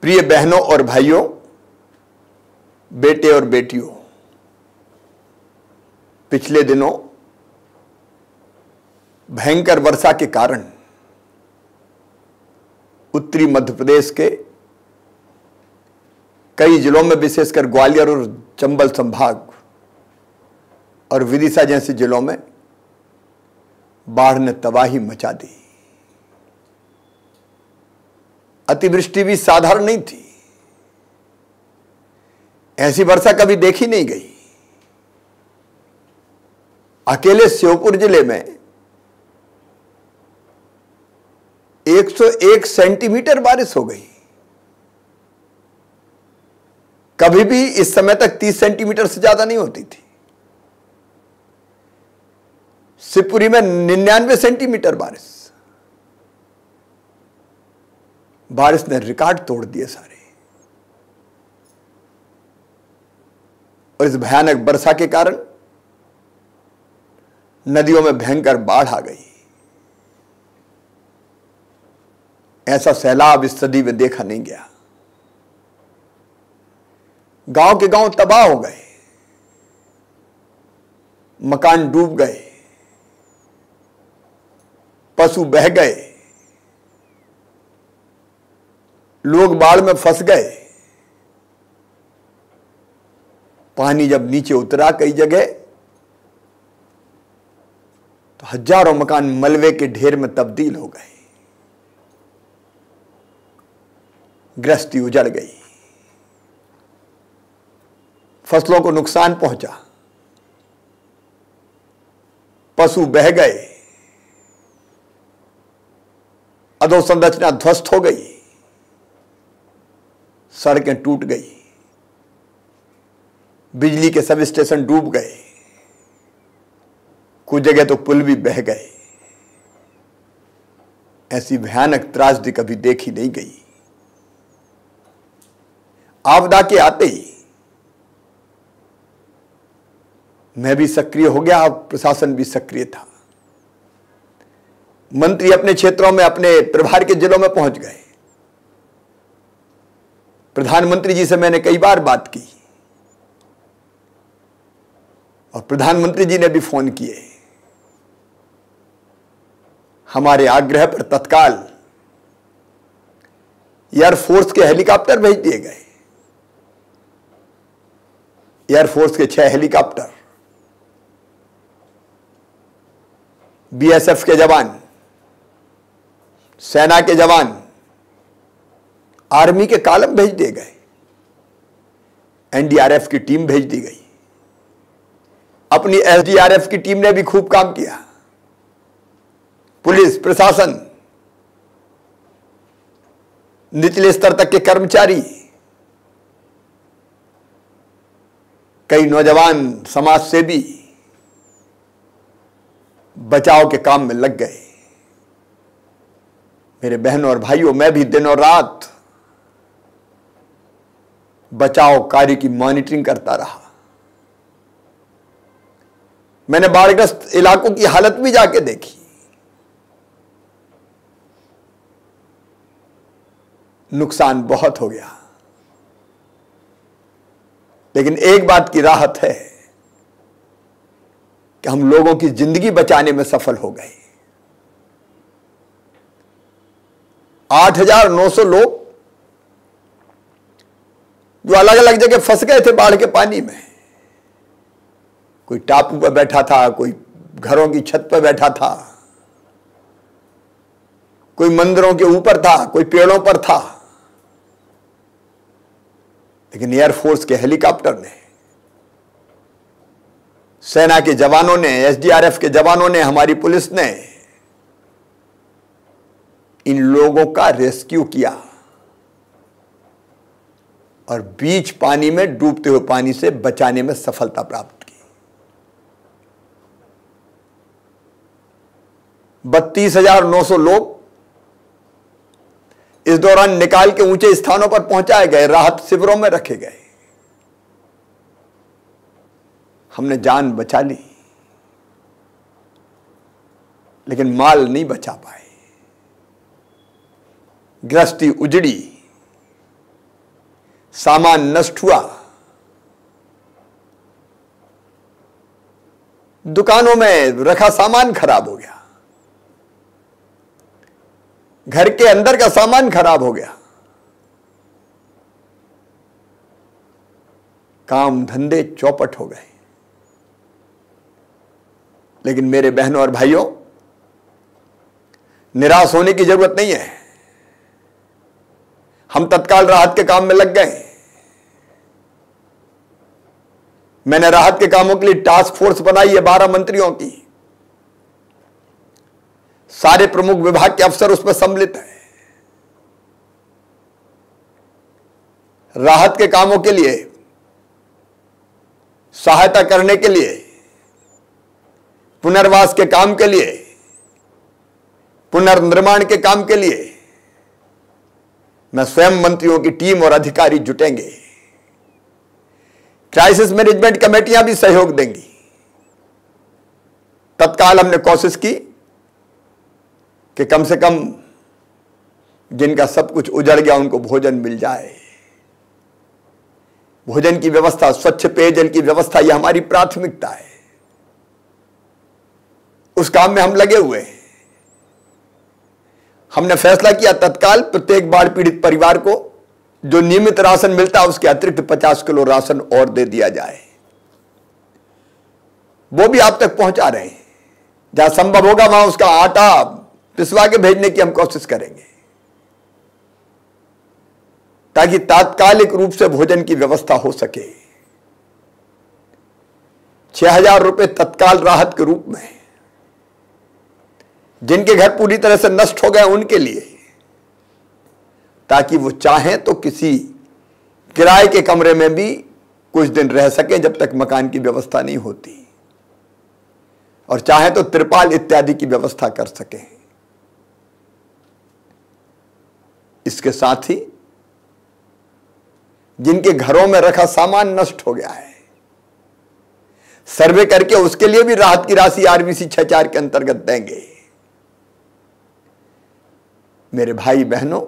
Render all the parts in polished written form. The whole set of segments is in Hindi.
प्रिय बहनों और भाइयों, बेटे और बेटियों, पिछले दिनों भयंकर वर्षा के कारण उत्तरी मध्य प्रदेश के कई जिलों में, विशेषकर ग्वालियर और चंबल संभाग और विदिशा जैसे जिलों में बाढ़ ने तबाही मचा दी। अतिवृष्टि भी साधारण नहीं थी, ऐसी वर्षा कभी देखी नहीं गई। अकेले श्योपुर जिले में 101 सेंटीमीटर बारिश हो गई। कभी भी इस समय तक 30 सेंटीमीटर से ज्यादा नहीं होती थी। शिवपुरी में 99 सेंटीमीटर बारिश ने रिकॉर्ड तोड़ दिए सारे। और इस भयानक वर्षा के कारण नदियों में भयंकर बाढ़ आ गई। ऐसा सैलाब इस सदी में देखा नहीं गया। गांव के गांव तबाह हो गए, मकान डूब गए, पशु बह गए, लोग बाढ़ में फंस गए। पानी जब नीचे उतरा कई जगह तो हजारों मकान मलबे के ढेर में तब्दील हो गए। गृहस्थी उजड़ गई, फसलों को नुकसान पहुंचा, पशु बह गए, अधोसंरचना ध्वस्त हो गई, सड़कें टूट गई, बिजली के सब स्टेशन डूब गए, कुछ जगह तो पुल भी बह गए। ऐसी भयानक त्रासदी कभी देखी नहीं गई। आपदा के आते ही मैं भी सक्रिय हो गया, प्रशासन भी सक्रिय था। मंत्री अपने क्षेत्रों में, अपने प्रभार के जिलों में पहुंच गए। प्रधानमंत्री जी से मैंने कई बार बात की और प्रधानमंत्री जी ने भी फोन किए। हमारे आग्रह पर तत्काल एयरफोर्स के हेलीकॉप्टर भेज दिए गए। एयरफोर्स के 6 हेलीकॉप्टर, बीएसएफ के जवान, सेना के जवान, आर्मी के कॉलम भेज दिए गए। एनडीआरएफ की टीम भेज दी गई। अपनी एसडीआरएफ की टीम ने भी खूब काम किया। पुलिस प्रशासन, निचले स्तर तक के कर्मचारी, कई नौजवान समाज सेवी बचाव के काम में लग गए। मेरे बहनों और भाइयों, मैं भी दिन और रात बचाव कार्य की मॉनिटरिंग करता रहा। मैंने बाढ़ग्रस्त इलाकों की हालत भी जाके देखी। नुकसान बहुत हो गया, लेकिन एक बात की राहत है कि हम लोगों की जिंदगी बचाने में सफल हो गए। 8,900 लोग जो अलग अलग जगह फंस गए थे बाढ़ के पानी में। कोई टापू पर बैठा था, कोई घरों की छत पर बैठा था, कोई मंदिरों के ऊपर था, कोई पेड़ों पर था। लेकिन एयरफोर्स के हेलीकॉप्टर ने, सेना के जवानों ने, एसडीआरएफ के जवानों ने, हमारी पुलिस ने इन लोगों का रेस्क्यू किया और बीच पानी में, डूबते हुए पानी से बचाने में सफलता प्राप्त की। 32,900 लोग इस दौरान निकाल के ऊंचे स्थानों पर पहुंचाए गए, राहत शिविरों में रखे गए। हमने जान बचा ली, लेकिन माल नहीं बचा पाए। गृहस्थी उजड़ी, सामान नष्ट हुआ, दुकानों में रखा सामान खराब हो गया, घर के अंदर का सामान खराब हो गया, काम धंधे चौपट हो गए। लेकिन मेरे बहनों और भाइयों, निराश होने की जरूरत नहीं है। हम तत्काल राहत के काम में लग गए। मैंने राहत के कामों के लिए टास्क फोर्स बनाई है 12 मंत्रियों की। सारे प्रमुख विभाग के अफसर उसमें सम्मिलित हैं। राहत के कामों के लिए, सहायता करने के लिए, पुनर्वास के काम के लिए, पुनर्निर्माण के काम के लिए मैं स्वयं मंत्रियों की टीम और अधिकारी जुटेंगे। क्राइसिस मैनेजमेंट कमेटियां भी सहयोग देंगी। तत्काल हमने कोशिश की कि कम से कम जिनका सब कुछ उजड़ गया उनको भोजन मिल जाए। भोजन की व्यवस्था, स्वच्छ पेयजल की व्यवस्था, यह हमारी प्राथमिकता है। उस काम में हम लगे हुए हैं। हमने फैसला किया तत्काल प्रत्येक बाढ़ पीड़ित परिवार को जो नियमित राशन मिलता है उसके अतिरिक्त 50 किलो राशन और दे दिया जाए। वो भी आप तक पहुंचा रहे हैं। जहां संभव होगा वहां उसका आटा पिसवा के भेजने की हम कोशिश करेंगे, ताकि तात्कालिक रूप से भोजन की व्यवस्था हो सके। 6,000 रुपए तत्काल राहत के रूप में जिनके घर पूरी तरह से नष्ट हो गए उनके लिए, ताकि वो चाहें तो किसी किराए के कमरे में भी कुछ दिन रह सके जब तक मकान की व्यवस्था नहीं होती, और चाहें तो त्रिपाल इत्यादि की व्यवस्था कर सके। इसके साथ ही जिनके घरों में रखा सामान नष्ट हो गया है, सर्वे करके उसके लिए भी राहत की राशि आरबीसी 6-4 के अंतर्गत देंगे। मेरे भाई बहनों,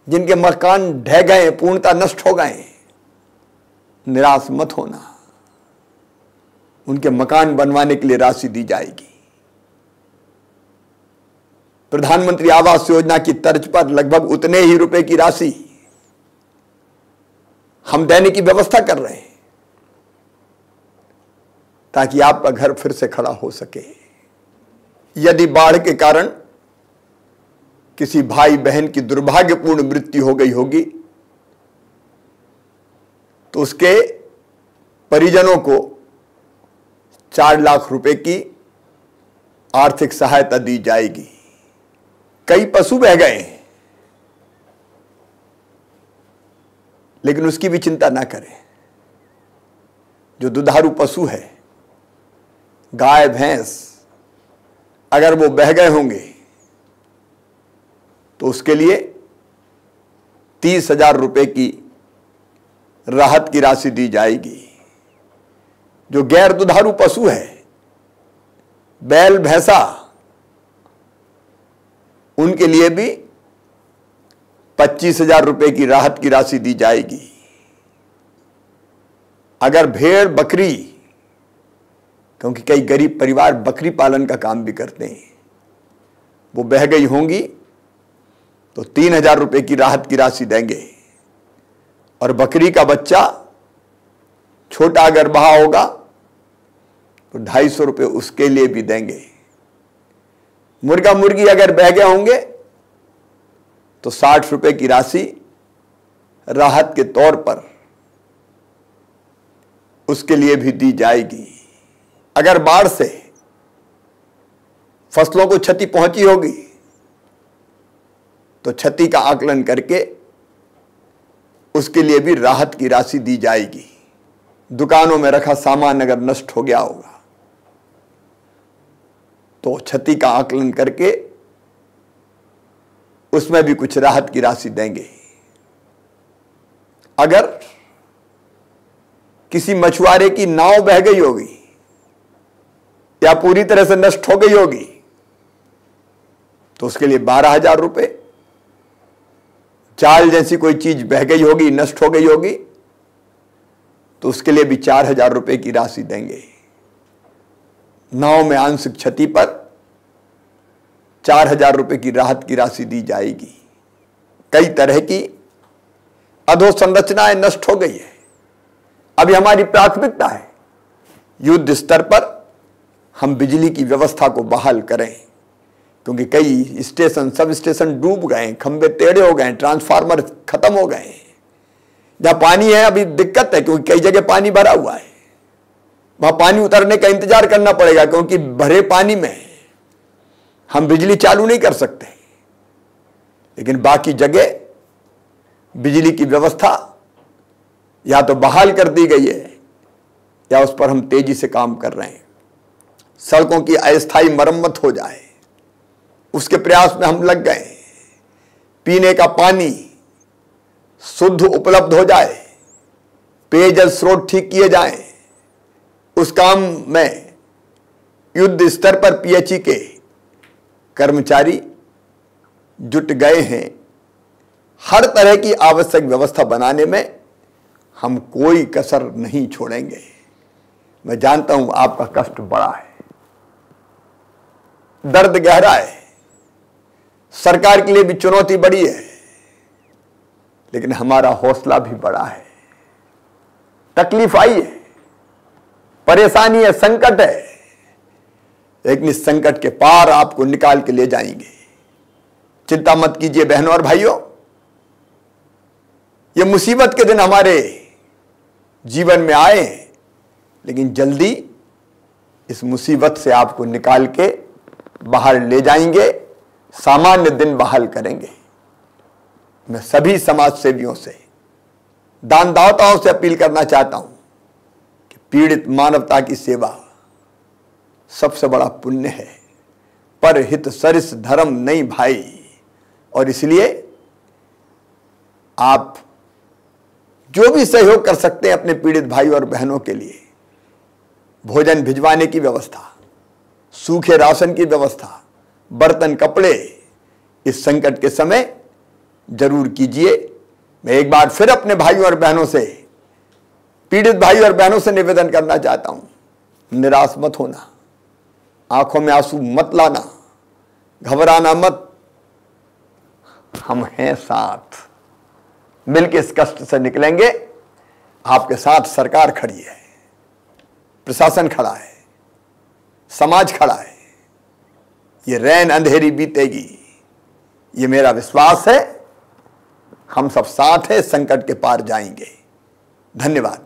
जिनके मकान ढह गए, पूर्णतः नष्ट हो गए, निराश मत होना। उनके मकान बनवाने के लिए राशि दी जाएगी। प्रधानमंत्री आवास योजना की तर्ज पर लगभग उतने ही रुपए की राशि हम देने की व्यवस्था कर रहे हैं, ताकि आपका घर फिर से खड़ा हो सके। यदि बाढ़ के कारण किसी भाई बहन की दुर्भाग्यपूर्ण मृत्यु हो गई होगी तो उसके परिजनों को 4 लाख रुपए की आर्थिक सहायता दी जाएगी। कई पशु बह गए हैं, लेकिन उसकी भी चिंता ना करें। जो दुधारू पशु है, गाय भैंस, अगर वो बह गए होंगे तो उसके लिए 30,000 रुपए की राहत की राशि दी जाएगी। जो गैर दुधारू पशु है, बैल भैंसा, उनके लिए भी 25,000 रुपए की राहत की राशि दी जाएगी। अगर भेड़ बकरी, क्योंकि कई गरीब परिवार बकरी पालन का काम भी करते हैं, वो बह गई होंगी तो 3,000 रुपए की राहत की राशि देंगे। और बकरी का बच्चा छोटा अगर बहा होगा तो 250 रुपए उसके लिए भी देंगे। मुर्गा मुर्गी अगर बह गए होंगे तो 60 रुपए की राशि राहत के तौर पर उसके लिए भी दी जाएगी। अगर बाढ़ से फसलों को क्षति पहुंची होगी तो क्षति का आकलन करके उसके लिए भी राहत की राशि दी जाएगी। दुकानों में रखा सामान अगर नष्ट हो गया होगा तो क्षति का आकलन करके उसमें भी कुछ राहत की राशि देंगे। अगर किसी मछुआरे की नाव बह गई होगी या पूरी तरह से नष्ट हो गई होगी तो उसके लिए 12,000 रुपए, चाल जैसी कोई चीज बह गई होगी, नष्ट हो गई होगी, तो उसके लिए भी 4,000 रुपए की राशि देंगे। नाव में आंशिक क्षति पर 4,000 रुपए की राहत की राशि दी जाएगी। कई तरह की अधोसंरचनाएं नष्ट हो गई है। अभी हमारी प्राथमिकता है युद्ध स्तर पर हम बिजली की व्यवस्था को बहाल करें, क्योंकि कई स्टेशन, सब स्टेशन डूब गए, खंभे टेढ़े हो गए, ट्रांसफार्मर खत्म हो गए। जहां पानी है अभी दिक्कत है, क्योंकि कई जगह पानी भरा हुआ है, वहां पानी उतरने का इंतजार करना पड़ेगा, क्योंकि भरे पानी में हम बिजली चालू नहीं कर सकते। लेकिन बाकी जगह बिजली की व्यवस्था या तो बहाल कर दी गई है या उस पर हम तेजी से काम कर रहे हैं। सड़कों की अस्थायी मरम्मत हो जाए, उसके प्रयास में हम लग गए। पीने का पानी शुद्ध उपलब्ध हो जाए, पेयजल स्रोत ठीक किए जाएं, उस काम में युद्ध स्तर पर पीएचई के कर्मचारी जुट गए हैं। हर तरह की आवश्यक व्यवस्था बनाने में हम कोई कसर नहीं छोड़ेंगे। मैं जानता हूं आपका कष्ट बड़ा है, दर्द गहरा है, सरकार के लिए भी चुनौती बड़ी है, लेकिन हमारा हौसला भी बड़ा है। तकलीफ आई है, परेशानी है, संकट है, लेकिन इस संकट के पार आपको निकाल के ले जाएंगे। चिंता मत कीजिए बहनों और भाइयों, ये मुसीबत के दिन हमारे जीवन में आए, लेकिन जल्दी इस मुसीबत से आपको निकाल के बाहर ले जाएंगे, सामान्य दिन बहाल करेंगे। मैं सभी समाज सेवियों से, दानदाताओं से अपील करना चाहता हूं कि पीड़ित मानवता की सेवा सबसे बड़ा पुण्य है। पर हित सरिस धर्म नहीं भाई, और इसलिए आप जो भी सहयोग कर सकते हैं अपने पीड़ित भाई और बहनों के लिए, भोजन भिजवाने की व्यवस्था, सूखे राशन की व्यवस्था, बर्तन कपड़े, इस संकट के समय जरूर कीजिए। मैं एक बार फिर अपने भाइयों और बहनों से, पीड़ित भाई और बहनों से निवेदन करना चाहता हूं, निराश मत होना, आंखों में आंसू मत लाना, घबराना मत। हम हैं साथ, मिलकर इस कष्ट से निकलेंगे। आपके साथ सरकार खड़ी है, प्रशासन खड़ा है, समाज खड़ा है। ये रैन अंधेरी बीतेगी, ये मेरा विश्वास है। हम सब साथ हैं, संकट के पार जाएंगे। धन्यवाद।